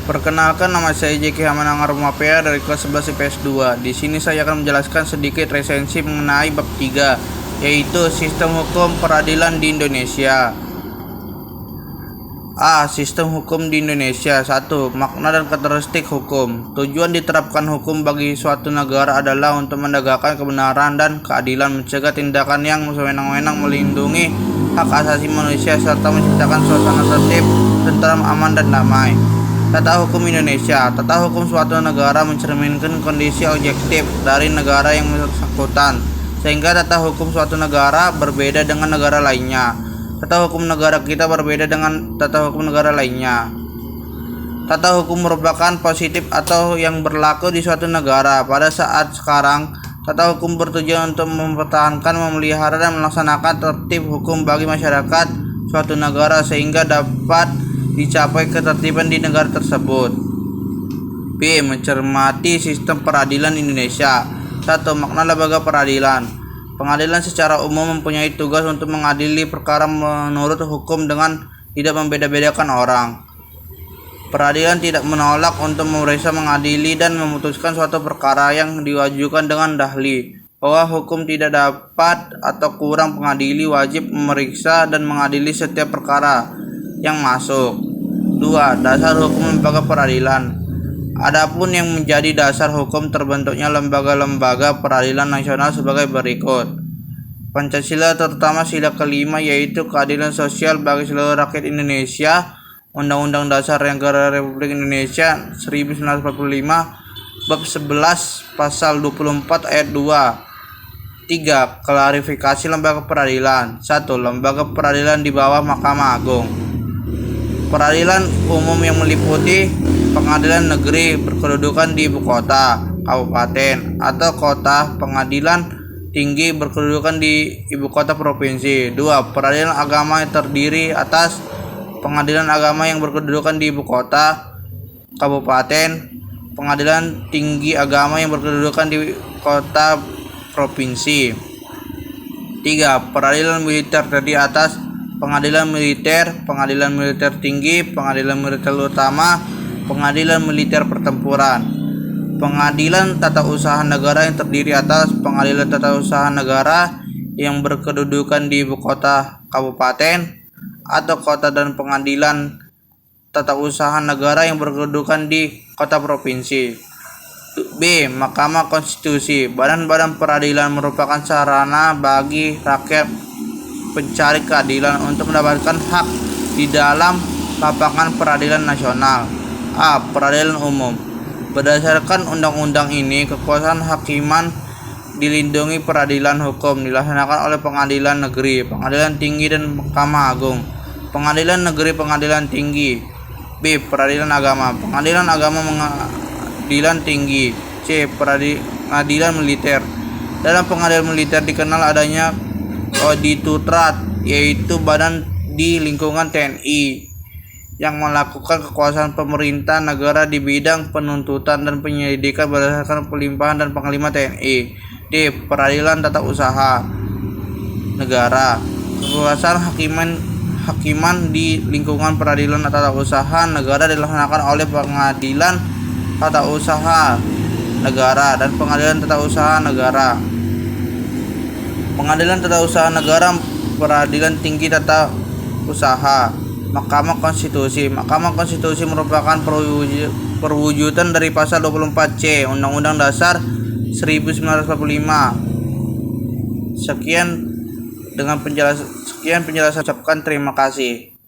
Perkenalkan, nama saya Jeki Hamanangar Mapea dari kelas 11 IPS 2. Di sini saya akan menjelaskan sedikit resensi mengenai bab 3, yaitu sistem hukum peradilan di Indonesia. A. Sistem hukum di Indonesia. 1. Makna dan karakteristik hukum. Tujuan diterapkan hukum bagi suatu negara adalah untuk menegakkan kebenaran dan keadilan, mencegah tindakan yang sewenang-wenang, melindungi hak asasi manusia, serta menciptakan suasana tertib, tentram, aman, dan damai. Tata hukum Indonesia. Tata hukum suatu negara mencerminkan kondisi objektif dari negara yang bersangkutan, sehingga tata hukum suatu negara berbeda dengan negara lainnya. Tata hukum negara kita berbeda dengan tata hukum negara lainnya. Tata hukum merupakan positif atau yang berlaku di suatu negara. Pada saat sekarang, tata hukum bertujuan untuk mempertahankan, memelihara, dan melaksanakan tertib hukum bagi masyarakat suatu negara sehingga dapat dicapai ketertiban di negara tersebut. B. Mencermati sistem peradilan Indonesia. 1. Makna lembaga peradilan. Pengadilan secara umum mempunyai tugas untuk mengadili perkara menurut hukum dengan tidak membeda-bedakan orang. Peradilan tidak menolak untuk memeriksa, mengadili, dan memutuskan suatu perkara yang diwajukan dengan dahli bahwa hukum tidak dapat atau kurang. Pengadili wajib memeriksa dan mengadili setiap perkara yang masuk. 2. Dasar hukum lembaga peradilan. Adapun yang menjadi dasar hukum terbentuknya lembaga-lembaga peradilan nasional sebagai berikut. Pancasila, terutama sila kelima, yaitu keadilan sosial bagi seluruh rakyat Indonesia. Undang-Undang Dasar Negara Republik Indonesia 1945 bab 11 pasal 24 ayat 2. 3. Klarifikasi lembaga peradilan. 1. Lembaga peradilan di bawah Mahkamah Agung. Peradilan umum yang meliputi pengadilan negeri berkedudukan di ibu kota, kabupaten, atau kota, pengadilan tinggi berkedudukan di ibu kota provinsi. 2. Peradilan agama yang terdiri atas pengadilan agama yang berkedudukan di ibu kota, kabupaten, pengadilan tinggi agama yang berkedudukan di kota provinsi. 3. Peradilan militer terdiri atas pengadilan militer tinggi, pengadilan militer utama, pengadilan militer pertempuran. Pengadilan tata usaha negara yang terdiri atas pengadilan tata usaha negara yang berkedudukan di ibu kota, kabupaten, atau kota, dan pengadilan tata usaha negara yang berkedudukan di kota provinsi. B. Mahkamah Konstitusi. Badan-badan peradilan merupakan sarana bagi rakyat pencari keadilan untuk mendapatkan hak di dalam lapangan peradilan nasional. A. Peradilan umum. Berdasarkan undang-undang ini, kekuasaan hakiman dilindungi. Peradilan hukum dilaksanakan oleh pengadilan negeri, pengadilan tinggi, dan Mahkamah Agung. Pengadilan negeri, pengadilan tinggi. B. Peradilan agama. Pengadilan agama, pengadilan tinggi. C. Pengadilan militer. Dalam pengadilan militer dikenal adanya Auditutrat, yaitu badan di lingkungan TNI yang melakukan kekuasaan pemerintah negara di bidang penuntutan dan penyelidikan berdasarkan pelimpahan dan panglima TNI. D. Peradilan tata usaha negara. Kekuasaan hakiman di lingkungan peradilan tata usaha negara dilaksanakan oleh pengadilan tata usaha negara dan pengadilan tata usaha negara. Pengadilan tata usaha negara, peradilan tinggi tata usaha. Mahkamah Konstitusi. Mahkamah Konstitusi merupakan perwujudan dari pasal 24C Undang-Undang Dasar 1945. Sekian penjelasan ucapkan terima kasih.